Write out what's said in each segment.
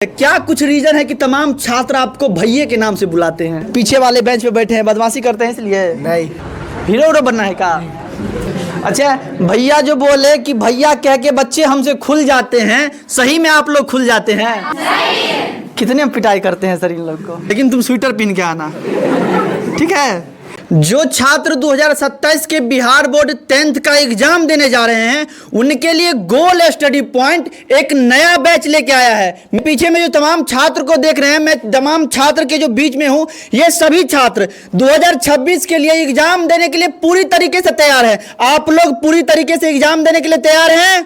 क्या कुछ रीजन है कि तमाम छात्र आपको भैया के नाम से बुलाते हैं? पीछे वाले बेंच पे बैठे हैं, बदमाशी करते हैं इसलिए? नहीं, हीरो बनना है का? अच्छा, भैया जो बोले कि भैया कह के बच्चे हमसे खुल जाते हैं, सही में आप लोग खुल जाते हैं? कितने पिटाई करते हैं सर इन लोग को, लेकिन तुम स्वेटर पहन के आना, ठीक है? जो छात्र 2027 के बिहार बोर्ड 10th का एग्जाम देने जा रहे हैं, उनके लिए गोल स्टडी पॉइंट एक नया बैच लेके आया है। मैं पीछे में जो तमाम छात्र को देख रहे हैं, मैं तमाम छात्र के जो बीच में हूं, ये सभी छात्र 2026 के लिए एग्जाम देने के लिए पूरी तरीके से तैयार है। आप लोग पूरी तरीके से एग्जाम देने के लिए तैयार हैं?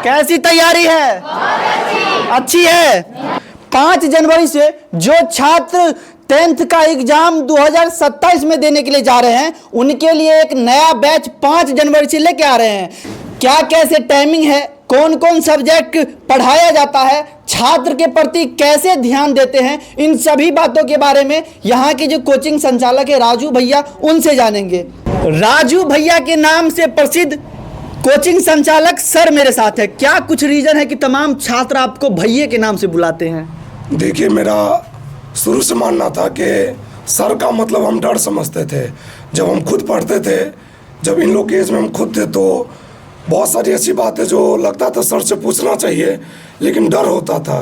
कैसी तैयारी है? अच्छी है। 5 जनवरी से जो छात्र 10th का एग्जाम 2027 में देने के लिए जा रहे हैं, उनके लिए एक नया बैच 5 जनवरी से लेके आ रहे हैं। क्या कैसे टाइमिंग है, कौन कौन सब्जेक्ट पढ़ाया जाता है, छात्र के प्रति कैसे ध्यान देते हैं, इन सभी बातों के बारे में यहाँ के जो कोचिंग संचालक है राजू भैया, उनसे जानेंगे। राजू भैया के नाम से प्रसिद्ध कोचिंग संचालक सर मेरे साथ है। क्या कुछ रीजन है कि तमाम छात्र आपको भैया के नाम से बुलाते हैं? देखिए, मेरा शुरू से मानना था कि सर का मतलब हम डर समझते थे। जब हम खुद पढ़ते थे, जब इन लोग के एज में हम खुद थे, तो बहुत सारी ऐसी बातें जो लगता था सर से पूछना चाहिए, लेकिन डर होता था।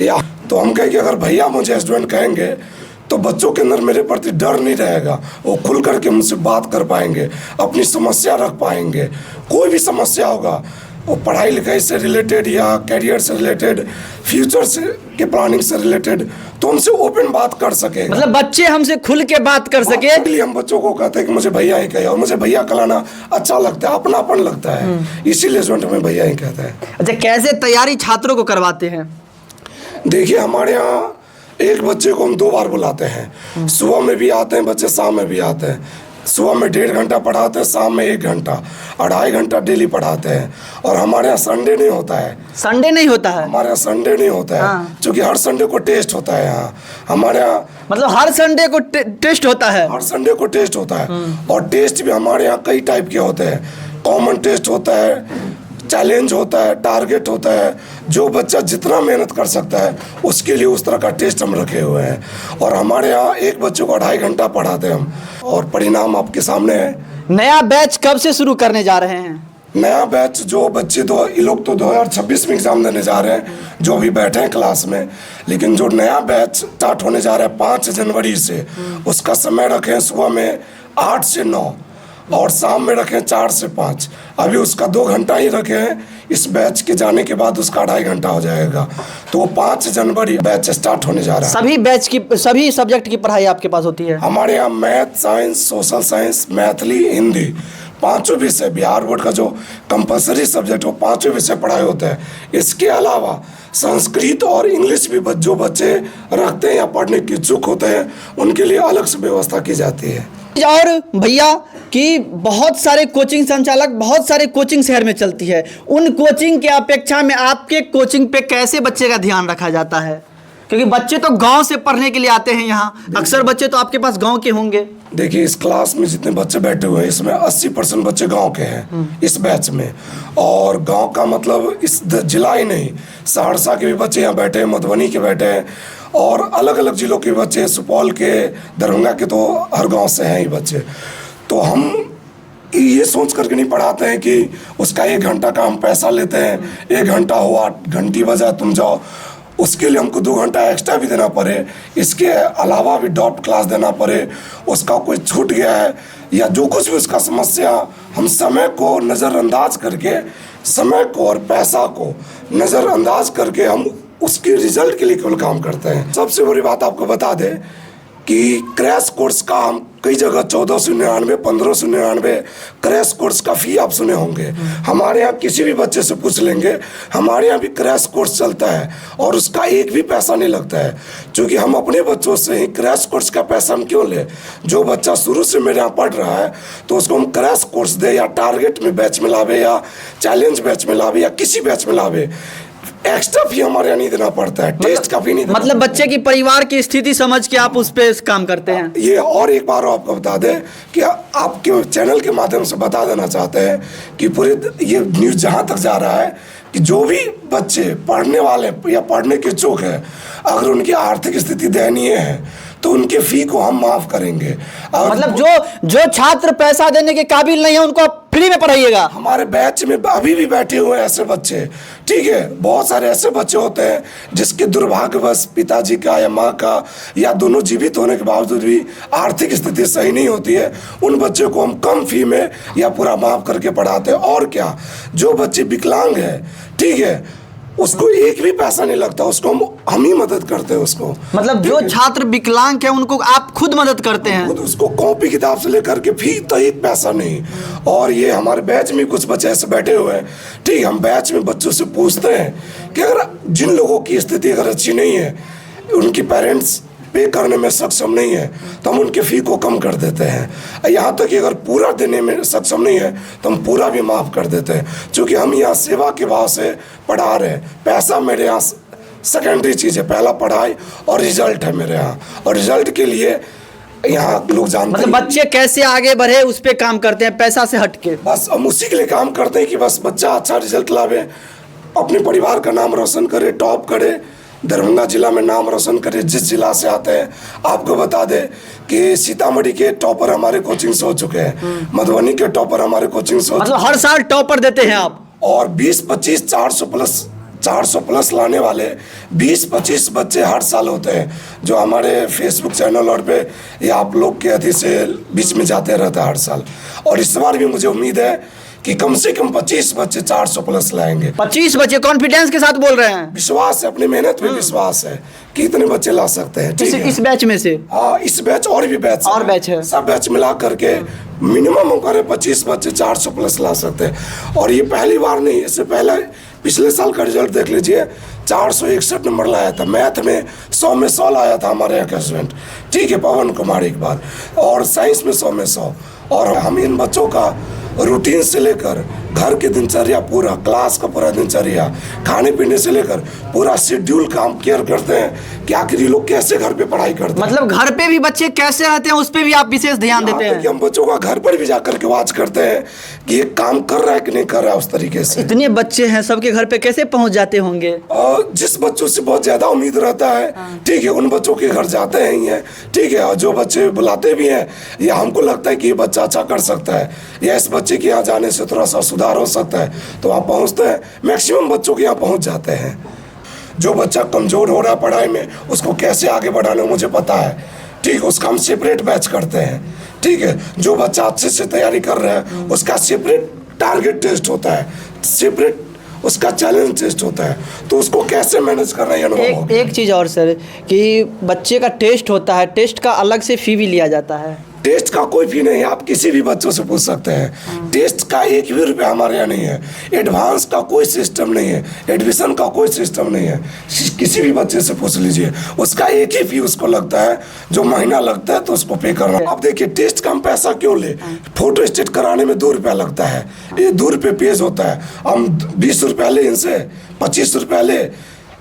या तो हम कहें कि अगर भैया मुझे स्टूडेंट कहेंगे तो बच्चों के अंदर मेरे प्रति डर नहीं रहेगा, वो खुल करके मुझसे बात कर पाएंगे, अपनी समस्या रख पाएंगे। कोई भी समस्या होगा, वो पढ़ाई लिखाई से रिलेटेड या कैरियर से रिलेटेड, फ्यूचर से के प्लानिंग से रिलेटेड, तो उनसे ओपन बात कर सके। मतलब बच्चे हमसे खुल के बात कर सके। इसलिए हम बच्चों को कहते हैं कि मुझे भैया ही कहे, और मुझे भैया कहलाना अच्छा लगता है, अपनापन लगता है, इसीलिए स्टूडेंट में भैया ही कहता है। अच्छा, कैसे तैयारी छात्रों को करवाते हैं? देखिए, हमारे यहाँ एक बच्चे को हम 2 बार बुलाते हैं। सुबह में भी आते हैं बच्चे, शाम में भी आते हैं। सुबह में 1.5 घंटा पढ़ाते हैं, शाम में 1 घंटा, 2.5 घंटा डेली पढ़ाते हैं। और हमारे यहाँ संडे नहीं होता है। संडे नहीं होता है? हमारे यहाँ संडे नहीं होता है। हाँ। क्योंकि हर संडे को टेस्ट होता है यहाँ हमारे यहाँ। मतलब हर संडे को टेस्ट होता है? हर संडे को टेस्ट होता है। और टेस्ट भी हमारे यहाँ कई टाइप के होते हैं। कॉमन टेस्ट होता है, चैलेंज होता है, टारगेट होता है। जो बच्चा जितना मेहनत कर सकता है उसके लिए उस तरह का टेस्ट हम रखे हुए हैं। और हमारे यहाँ एक बच्चे को 2.5 घंटा पढ़ाते हैं हम, और परिणाम आपके सामने है। नया बैच कब से शुरू करने जा रहे हैं? नया बैच जो बच्चे ये लोग तो 2026 में एग्जाम देने जा रहे हैं, जो अभी बैठे हैं क्लास में। लेकिन जो नया बैच स्टार्ट होने जा रहा है 5 जनवरी से, उसका समय रखे हैं सुबह में 8 से 9 और शाम में रखें 4 से 5। अभी उसका 2 घंटा ही रखे हैं। इस बैच के जाने के बाद उसका 2.5 घंटा हो जाएगा। तो 5 जनवरी बैच स्टार्ट होने जा रहा है। सभी बैच की, सभी सब्जेक्ट की पढ़ाई आपके पास होती है? हमारे यहाँ math, science, social science, Maithili, Hindi, 5 विषय, बिहार बोर्ड का जो कंपलसरी सब्जेक्ट हो, 5 विषय पढ़ाई होते हैं। इसके अलावा संस्कृत और इंग्लिश भी जो बच्चे रखते हैं या पढ़ने के इच्छुक होते हैं, उनके लिए अलग से व्यवस्था की जाती है। और भैया कि बहुत सारे कोचिंग संचालक, बहुत सारे कोचिंग शहर में चलती है, उन कोचिंग के अपेक्षा में आपके कोचिंग पे कैसे बच्चे का ध्यान रखा जाता है? क्योंकि बच्चे तो गांव से पढ़ने के लिए आते हैं यहाँ, अक्सर बच्चे तो आपके पास गांव के होंगे। देखिए, इस क्लास में जितने बच्चे बैठे हुए हैं, इसमें 80% बच्चे गांव के हैं इस बैच में। और गांव का मतलब इस जिला ही नहीं, सहरसा के भी बच्चे यहाँ बैठे हैं, मधुबनी के बैठे हैं, और अलग अलग जिलों के बच्चे, सुपौल के, दरभंगा के, तो हर गांव से हैं ही बच्चे। तो हम ये सोच करके नहीं पढ़ाते हैं कि उसका 1 घंटा का हम पैसा लेते हैं, 1 घंटा हुआ, घंटी बजा तुम जाओ, उसके लिए हमको 2 घंटा एक्स्ट्रा भी देना पड़े, इसके अलावा भी ड्रॉप क्लास देना पड़े, उसका कोई छूट गया है या जो कुछ भी उसका समस्या, हम समय को नज़रअंदाज करके, समय को और पैसा को नज़रअंदाज करके हम उसके रिजल्ट के लिए केवल काम करते हैं। सबसे बड़ी बात आपको बता दें कि क्रैश कोर्स का हम कई जगह 1499, 1599 क्रैश कोर्स का फी आप सुने होंगे। हमारे यहाँ किसी भी बच्चे से पूछ लेंगे, हमारे यहाँ भी क्रैश कोर्स चलता है और उसका एक भी पैसा नहीं लगता है। क्योंकि हम अपने बच्चों से ही क्रैश कोर्स का पैसा हम क्यों ले? जो बच्चा शुरू से मेरे यहाँ पढ़ रहा है तो उसको हम क्रैश कोर्स दे, या टारगेट में बैच में लावे, या चैलेंज बैच में लावे, या किसी बैच में लावे, एक्स्ट्रा फी हमारे यहाँ नहीं देना पड़ता है, टेस्ट का फी नहीं देना। मतलब बच्चे की परिवार की स्थिति समझ के आप उस पे काम करते हैं। ये और एक बार आपको बता दें कि आपके चैनल के माध्यम से बता देना चाहते हैं कि पूरे ये न्यूज़ जहाँ तक जा रहा है कि जो भी बच्चे पढ़ने वाले या पढ़ने के इच्छुक है, अगर उनकी आर्थिक स्थिति दयनीय है तो उनके फी को हम माफ करेंगे। और मतलब जो छात्र पैसा देने के काबिल नहीं है उनको आप फ्री में पढ़ाइएगा। हमारे बैच में अभी भी बैठे हुए हैं ऐसे बच्चे, ठीक है। बहुत सारे ऐसे बच्चे होते हैं जिसके दुर्भाग्यवश पिताजी का या माँ का या दोनों जीवित होने के बावजूद भी आर्थिक स्थिति सही नहीं होती है। उन बच्चों को हम कम फी में या पूरा माफ करके पढ़ाते हैं। और क्या, जो बच्चे विकलांग है, ठीक है, उसको एक भी पैसा नहीं लगता, उसको हम ही मदद करते हैं उसको। मतलब जो छात्र विकलांग है उनको आप खुद मदद करते हैं? खुद उसको कॉपी किताब से लेकर के फी तो एक पैसा नहीं। और ये हमारे बैच में कुछ बच्चे ऐसे बैठे हुए हैं, ठीक, हम बैच में बच्चों से पूछते हैं कि अगर जिन लोगों की स्थिति अगर अच्छी नहीं है, उनकी पेरेंट्स पे करने में सक्षम नहीं है, तो हम उनके फ़ी को कम कर देते हैं। यहाँ तक कि अगर पूरा देने में सक्षम नहीं है तो हम पूरा भी माफ़ कर देते हैं, क्योंकि हम यहाँ सेवा के भाव से पढ़ा रहे हैं। पैसा मेरे यहाँ सेकेंडरी चीज़ है, पहला पढ़ाई और रिजल्ट है मेरे यहाँ। और रिजल्ट के लिए यहाँ लोग जानते हैं, मतलब बच्चे कैसे आगे बढ़े उस पर काम करते हैं, पैसा से हटके। बस हम उसी के लिए काम करते हैं कि बस बच्चा अच्छा रिजल्ट लावे, अपने परिवार का नाम रोशन करे, टॉप करे, दरभंगा जिला में नाम रोशन करे। जिस जिला से आते हैं, आपको बता दें कि सीतामढ़ी के टॉपर हमारे कोचिंग से हो चुके हैं, मधुबनी के टॉपर हमारे कोचिंग से हो चुके हैं। मतलब हर साल टॉपर देते हैं आप? और 20-25 400 प्लस लाने वाले 20-25 बच्चे हर साल होते हैं, जो हमारे फेसबुक चैनल और पे या आप लोग के अति से बीच में जाते रहता है हर साल। और इस बार भी मुझे उम्मीद है कि कम से कम 25 बच्चे 400 प्लस लाएंगे। 25 बच्चे कॉन्फिडेंस के साथ बोल रहे हैं? विश्वास है, अपनी मेहनत पे विश्वास है कि इतने बच्चे ला सकते हैं। ठीक है, इस बैच में से? हाँ, इस बैच और भी बैच है, सब बैच मिला करके मिनिमम करे 25 बच्चे 400 प्लस ला सकते हैं। और ये पहली बार नहीं, इससे पहले पिछले साल का रिजल्ट देख लीजिए, 461 नंबर लाया था। मैथ में 100 में 100 लाया था हमारे यहाँ का स्टूडेंट, ठीक है, पवन कुमार इकबाल। और साइंस में 100 में 100। और हम इन बच्चों का रूटीन से लेकर घर की दिनचर्या, पूरा क्लास का पूरा दिनचर्या, खाने पीने से लेकर पूरा शेड्यूल का हम केयर करते हैं कि आखिर ये लोग कैसे घर पे पढ़ाई करते हैं। मतलब घर पे भी बच्चे कैसे रहते हैं उस पे भी आप विशेष ध्यान देते हैं? हम बच्चों का घर पर भी जाकर के वॉच करते हैं कि ये काम कर रहा है कि नहीं कर रहा है उस तरीके से। इतने बच्चे हैं, सबके घर पे कैसे पहुंच जाते होंगे? और जिस बच्चों से बहुत ज्यादा उम्मीद रहता है, ठीक है, उन बच्चों के घर जाते हैं ही हैं, ठीक है। और जो बच्चे बुलाते भी हैं या हमको लगता है कि ये बच्चा अच्छा कर सकता है या इस बच्चे के यहाँ जाने से थोड़ा सा सुधार हो सकता है, तो वहाँ पहुँचते हैं। मैक्सिमम बच्चों के यहाँ पहुँच जाते हैं। जो बच्चा कमजोर हो रहा है पढ़ाई में, उसको कैसे आगे बढ़ाना मुझे पता है, ठीक है, उसका हम सेपरेट बैच करते हैं, ठीक है। जो बच्चा अच्छे से तैयारी कर रहा है उसका सेपरेट टारगेट टेस्ट होता है, सेपरेट उसका चैलेंज टेस्ट होता है, तो उसको कैसे मैनेज करना है अनुभव। एक चीज़ और सर, कि बच्चे का टेस्ट होता है, टेस्ट का अलग से फी भी लिया जाता है? टेस्ट का कोई फी नहीं है, आप किसी भी बच्चों से पूछ सकते हैं। टेस्ट का 1 भी रुपया हमारे यहाँ नहीं है। एडवांस का कोई सिस्टम नहीं है, एडमिशन का कोई सिस्टम नहीं है। किसी भी बच्चे से पूछ लीजिए, उसका एक ही फी उसको लगता है, जो महीना लगता है तो उसको पे करना। अब देखिए, टेस्ट का हम पैसा क्यों ले? फोटो स्टेट कराने में 2 रुपया लगता है, ये 2 रुपये पेज होता है। हम 20 रुपया ले इनसे, 25 रुपया ले,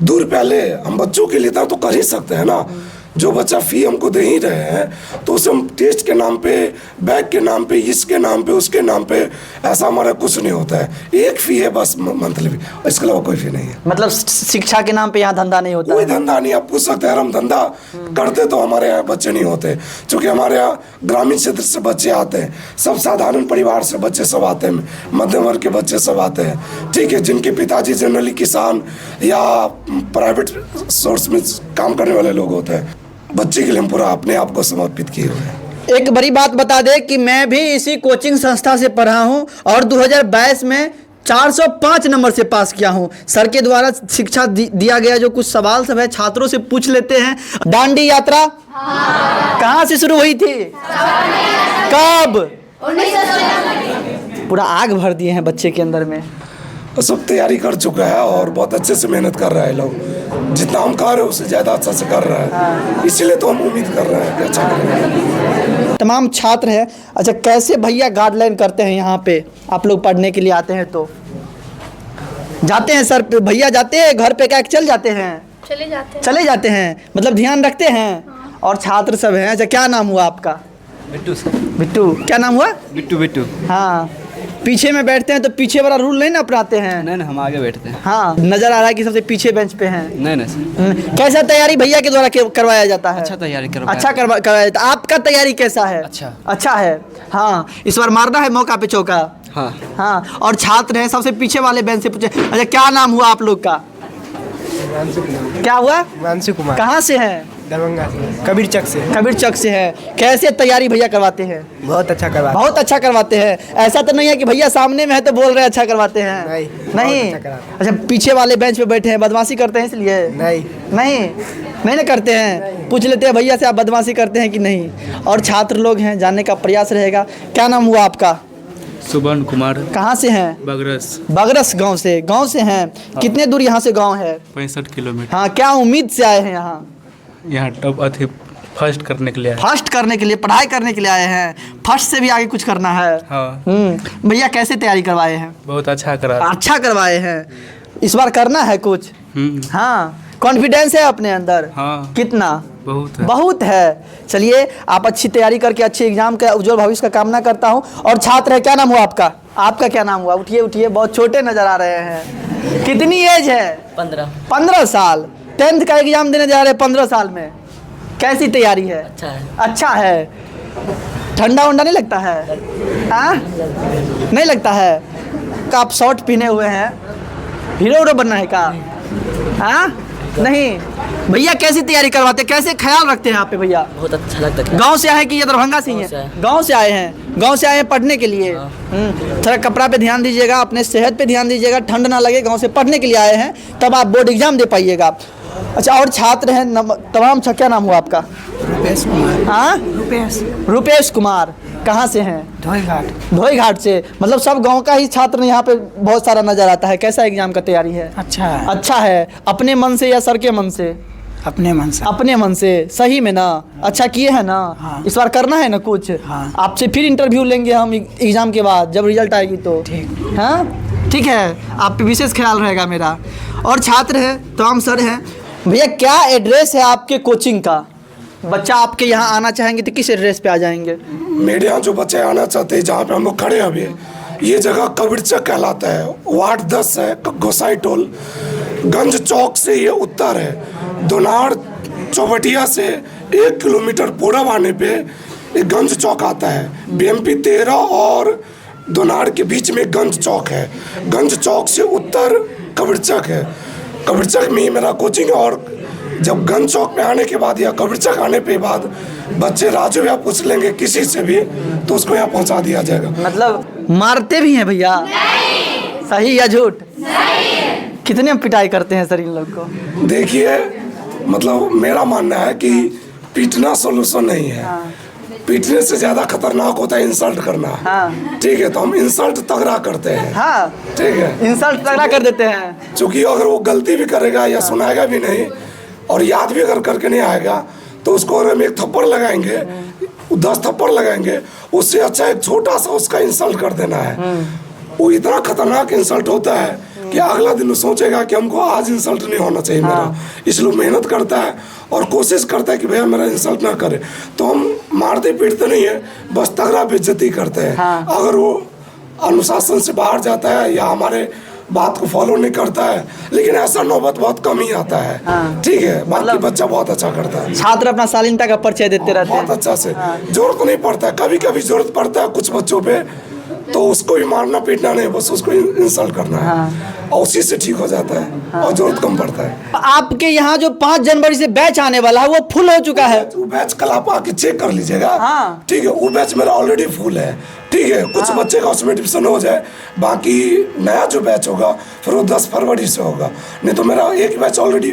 2 रुपया ले, हम बच्चों के लिए तो कर ही सकते हैं ना। जो बच्चा फ़ी हमको दे ही रहे हैं तो उसे हम टेस्ट के नाम पे, बैग के नाम पे, इसके नाम पे, उसके नाम पे, ऐसा हमारा कुछ नहीं होता है। एक फ़ी है बस मंथली, इसके अलावा कोई फ़ी नहीं है। मतलब शिक्षा के नाम पे यहाँ धंधा नहीं होता? कोई धंधा नहीं। आप पूछ सकते हैं, हम धंधा करते तो हमारे यहाँ बच्चे नहीं होते, क्योंकि हमारे यहाँ ग्रामीण क्षेत्र से बच्चे आते हैं, सब साधारण परिवार से बच्चे सब आते हैं, मध्यम वर्ग के बच्चे सब आते हैं, ठीक है, जिनके पिताजी जनरली किसान या प्राइवेट सोर्स में काम करने वाले लोग होते हैं। बच्चे के लिए हम पूरा अपने आप को समर्पित किए हुए हैं। एक बड़ी बात बता दे कि मैं भी इसी कोचिंग संस्था से पढ़ा हूं और 2022 में 405 नंबर से पास किया हूं। सर के द्वारा शिक्षा दिया गया जो कुछ सवाल सब है, छात्रों से पूछ लेते हैं। दांडी यात्रा कहाँ से शुरू हुई थी? कब? 1996। पूरा आग भर दिए हैं बच्चे के अंदर में। सब तैयारी कर चुका है और बहुत अच्छे से मेहनत कर रहा है लोग, जितना हम कर रहे हैं उससे ज़्यादा अच्छा से कर रहा है, इसीलिए तो हम उम्मीद कर रहे हैं कि अच्छा करेंगे। तमाम छात्र हैं। अच्छा, कैसे भैया गाइडलाइन करते हैं यहाँ पे? आप लोग पढ़ने के लिए आते हैं तो जाते हैं सर, भैया जाते हैं घर पे, क्या चल जाते हैं? चले जाते हैं, मतलब ध्यान रखते हैं। और छात्र सब हैं। अच्छा, क्या नाम हुआ आपका? बिट्टू सर। बिट्टू, क्या नाम हुआ? बिट्टू। हाँ, पीछे में बैठते हैं तो पीछे वाला रूल नहीं ना अपनाते हैं? नहीं हम आगे बैठते हैं। हाँ, नजर आ रहा है कि सबसे पीछे बेंच पे हैं। नहीं सर। कैसा तैयारी भैया के द्वारा करवाया जाता है? अच्छा तैयारी करवाया। अच्छा करवाया जाता है। आपका तैयारी कैसा है? अच्छा है। हाँ, इस बार मारना है मौका पे चौका। हाँ, और छात्र हैं सबसे पीछे वाले बेंच से पूछे। अच्छा, क्या नाम हुआ आप लोग का? क्या हुआ? हिमांशु कुमार। कहाँ से हैं? दरभंगा से। कबीर चक से है। कैसे तैयारी भैया करवाते हैं? बहुत अच्छा करवाते हैं। ऐसा तो नहीं है कि भैया सामने में है तो बोल रहे हैं अच्छा करवाते हैं? नहीं। अच्छा, पीछे वाले बेंच पे बैठे हैं, बदमाशी करते हैं इसलिए? नहीं ना करते हैं। पूछ लेते हैं भैया से, आप बदमाशी करते हैं कि नहीं? और छात्र लोग हैं, जानने का प्रयास रहेगा। क्या नाम हुआ आपका? सुबर्ण कुमार। कहाँ से हैं? बगरस गांव से हैं। कितने दूर यहाँ से गांव है? 65 किलोमीटर। हाँ, क्या उम्मीद से आए हैं यहाँ टॉप फर्स्ट करने के लिए? फर्स्ट करने के लिए, पढ़ाई करने के लिए आए हैं। फर्स्ट से भी आगे कुछ करना है। हाँ। भैया कैसे तैयारी करवाए हैं? बहुत अच्छा करवाए हैं। इस बार करना है कुछ? हाँ, कॉन्फिडेंस है अपने अंदर? हाँ। कितना? बहुत है। चलिए, आप अच्छी तैयारी करके अच्छे एग्जाम का उज्जवल भविष्य का कामना करता हूँ। और छात्र है, क्या नाम हुआ आपका? आपका क्या नाम हुआ? उठिए, बहुत छोटे नजर आ रहे हैं। कितनी एज है? 15 साल। 10th का एग्जाम देने जा रहे हैं 15 साल में। कैसी तैयारी है? अच्छा है। ठंडा उंडा नहीं लगता है? हाँ, नहीं लगता है। आप शॉर्ट पहने हुए हैं, हीरो बनना है का? हाँ, नहीं। भैया कैसी तैयारी करवाते हैं, कैसे ख्याल रखते हैं आप पे भैया? बहुत अच्छा लगता है। गांव से आए कि ये दरभंगा से ही हैं? गांव से आए हैं पढ़ने के लिए। थोड़ा कपड़ा पे ध्यान दीजिएगा, अपने सेहत पे ध्यान दीजिएगा, ठंड ना लगे। गांव से पढ़ने के लिए आए हैं, तब आप बोर्ड एग्जाम दे पाइएगा। अच्छा, और छात्र हैं तमाम। क्या नाम हुआ आपका? रुपेश कुमार। हाँ, रुपेश कुमार। कहाँ से हैं? धोई घाट से। मतलब सब गांव का ही छात्र यहाँ पे बहुत सारा नजर आता है। कैसा एग्जाम का तैयारी है? अच्छा है। अपने मन से या सर के मन से? अपने मन से। सही में ना? अच्छा किए हैं ना? हाँ। इस बार करना है ना कुछ? हाँ। आपसे फिर इंटरव्यू लेंगे हम एग्जाम के बाद, जब रिजल्ट आएगी तो। ठीक है। आप पे विशेष ख्याल रहेगा मेरा। और छात्र है, तमाम सर हैं। भैया क्या एड्रेस है आपके कोचिंग का? बच्चा आपके यहाँ आना चाहेंगे तो किस एड्रेस पे आ जाएंगे? मेरे यहाँ जो बच्चे आना चाहते हैं, जहाँ पे हम लोग खड़े हैं अभी, ये जगह कबीर चक कहलाता है। वार्ड 10 है, गोसाई टोल। गंज चौक से ये उत्तर है। दोनार चौबटिया से 1 किलोमीटर पूरब आने पे एक गंज चौक आता है। BMP 13 और दोनार के बीच में गंज चौक है। गंज चौक से उत्तर कबीर चक है। कबीर चक में ही मेरा कोचिंग है। और जब गंज चौक में आने के बाद या कबीर चक आने के बाद बच्चे राजू या पूछ लेंगे किसी से भी, तो उसको यहाँ पहुँचा दिया जाएगा। मतलब मारते भी हैं भैया? सही या झूठ? कितने पिटाई करते हैं सर इन लोग को? देखिए, मतलब मेरा मानना है कि पीटना सोल्यूशन नहीं है। पीटने से ज्यादा खतरनाक होता है इंसल्ट करना। ठीक है, तो हम इंसल्ट तगड़ा करते हैं। ठीक है, इंसल्ट तगड़ा कर देते हैं। क्योंकि अगर वो गलती भी करेगा या सुनाएगा भी नहीं और याद भी अगर करके नहीं आएगा, तो उसको अगर हम एक थप्पड़ लगाएंगे, 10 थप्पड़ लगाएंगे, उससे अच्छा एक छोटा सा उसका इंसल्ट कर देना है। वो इतना खतरनाक इंसल्ट होता है कि अगला दिन वो सोचेगा कि हमको आज इंसल्ट नहीं होना चाहिए मेरा। इसलिए मेहनत करता है और कोशिश करता है कि भैया मेरा इंसल्ट ना करे। तो हम मारते पीटते नहीं है, बस तगड़ा बेइज्जती करते हैं। अगर वो अनुशासन से बाहर जाता है या हमारे बात को फॉलो नहीं करता है, लेकिन ऐसा नौबत बहुत कम ही आता है। ठीक है, बाकी बच्चा बहुत अच्छा करता है। छात्र अपना शालीनता का परिचय देते रहते हैं बहुत अच्छा से। जरूरत नहीं पड़ता है, कभी कभी जरूरत पड़ता है कुछ बच्चों पे, तो उसको भी मारना पीटना नहीं, बस उसको इंसल्ट करना है और उसी से ठीक हो जाता है और जरूरत कम पड़ता है। आपके यहाँ जो 5 जनवरी से बैच आने वाला है वो फुल हो चुका है? वो बैच कल आप आके चेक कर लीजिएगा। ठीक है, वो बैच मेरा ऑलरेडी फुल है। ठीक है, कुछ बच्चे का उसमें एडमिशन हो जाए, बाकी नया जो बैच होगा फिर वो 10 फरवरी से होगा। नहीं तो मेरा एक बैच ऑलरेडी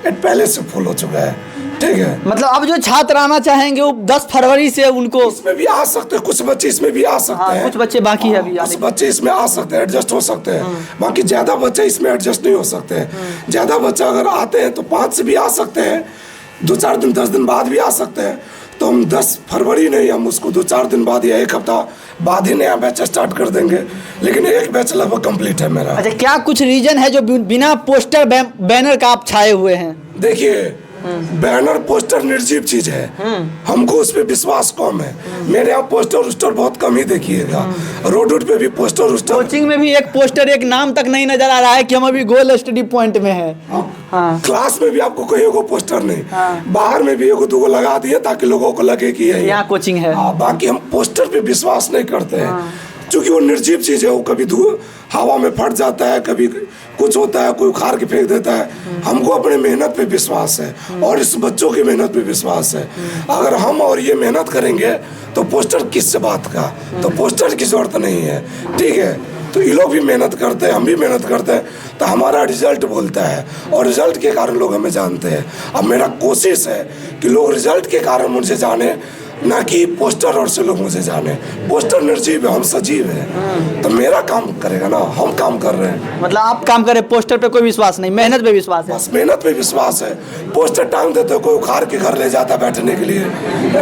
पहले से फुल हो चुका है। ठीक है, मतलब अब जो छात्र आना चाहेंगे वो 10 फरवरी से उनको इसमें भी आ सकते हैं, कुछ बच्चे इसमें भी आ सकते हैं। कुछ बच्चे बाकी है अभी, कुछ बच्चे इसमें आ सकते हैं, एडजस्ट हो सकते हैं। बाकी ज्यादा बच्चे इसमें एडजस्ट नहीं हो सकते हैं। ज्यादा बच्चा अगर आते हैं तो 5 से भी आ सकते हैं, 2-4 दिन 10 दिन बाद भी आ सकते हैं। तो हम 10 फरवरी नहीं, हम उसको 2-4 दिन बाद या 1 हफ्ता बाद ही नया बैच स्टार्ट कर देंगे। लेकिन एक बैच लगभग कंप्लीट है मेरा। अच्छा, क्या कुछ रीजन है जो बिना पोस्टर बैनर का आप छाए हुए हैं? देखिए, बैनर पोस्टर निर्जीव चीज है, हमको उस पर विश्वास कम है। मेरे यहाँ पोस्टर उस्टर बहुत कम ही देखिएगा, रोड पे भी पोस्टर उस्टर। कोचिंग में भी एक पोस्टर, एक नाम तक नहीं नजर आ रहा है कि हम अभी गोल स्टडी पॉइंट में हैं। हाँ। क्लास में भी आपको कहीं को पोस्टर नहीं, बाहर में भी एगो दूगो लगा दिए ताकि लोगों को लगे कि यही यहाँ कोचिंग है। बाकी हम पोस्टर पे विश्वास नहीं करते हैं, क्योंकि वो निर्जीव चीज है। वो कभी हवा में फट जाता है, कभी कुछ होता है, कोई उखाड़ के फेंक देता है। हमको अपने मेहनत पे विश्वास है और इस बच्चों की मेहनत पे विश्वास है। अगर हम और ये मेहनत करेंगे तो पोस्टर किस बात का, तो पोस्टर की जरूरत नहीं है। ठीक है, तो ये लोग भी मेहनत करते हैं, हम भी मेहनत करते हैं, तो हमारा रिजल्ट बोलता है और रिजल्ट के कारण लोग हमें जानते हैं। अब मेरा कोशिश है कि लोग रिजल्ट के कारण मुझे जाने, ना कि पोस्टर और से लोग मुझे जाने। पोस्टर निर्जीव है, हम सजीव हैं, तो मेरा काम करेगा ना, हम काम कर रहे हैं। मतलब आप काम करें, पोस्टर पे कोई विश्वास नहीं, मेहनत पे विश्वास है। बस मेहनत पे विश्वास है। पोस्टर टांग देते कोई उखाड़ के घर ले जाता है बैठने के लिए,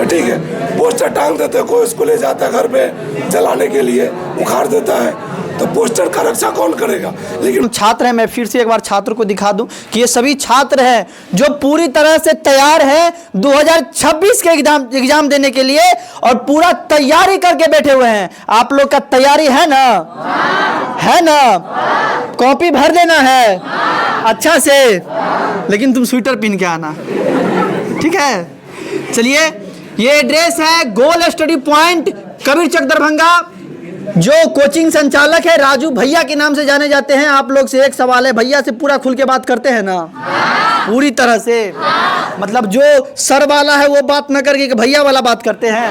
ठीक है। पोस्टर टांग देते कोई उसको ले जाता है घर पे जलाने के लिए, उखाड़ देता है, तो पोस्टर का रक्षा कौन करेगा। लेकिन छात्र हैं, मैं फिर से एक बार छात्र को दिखा दूं कि ये सभी छात्र हैं जो पूरी तरह से तैयार हैं 2026 के एग्जाम देने के लिए और पूरा तैयारी करके बैठे हुए हैं। आप लोग का तैयारी है ना? है ना? कॉपी भर देना है अच्छा से, लेकिन तुम स्वेटर पहन के आना, ठीक है। चलिए, ये एड्रेस है गोल स्टडी पॉइंट, कबीर चक, दरभंगा। जो कोचिंग संचालक है राजू भैया के नाम से जाने जाते हैं। आप लोग से एक सवाल है, भैया से पूरा खुल के बात करते हैं ना? पूरी तरह से, मतलब जो सर वाला है वो बात न करके भैया वाला बात करते हैं।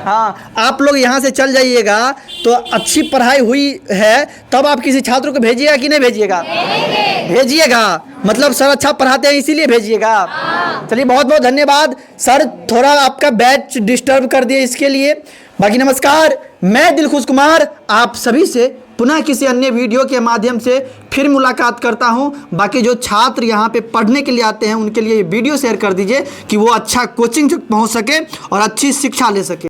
हाँ, आप लोग यहाँ से चल जाइएगा तो अच्छी पढ़ाई हुई है, तब आप किसी छात्र को भेजिएगा कि नहीं भेजिएगा? भेजिएगा, मतलब सर अच्छा पढ़ाते हैं इसीलिए भेजिएगा। चलिए, बहुत बहुत धन्यवाद सर, थोड़ा आपका बैच डिस्टर्ब कर दिए इसके लिए। बाकी नमस्कार, मैं दिलखुश कुमार आप सभी से पुनः किसी अन्य वीडियो के माध्यम से फिर मुलाकात करता हूं। बाकी जो छात्र यहां पे पढ़ने के लिए आते हैं उनके लिए ये वीडियो शेयर कर दीजिए कि वो अच्छा कोचिंग तक पहुंच सके और अच्छी शिक्षा ले सके।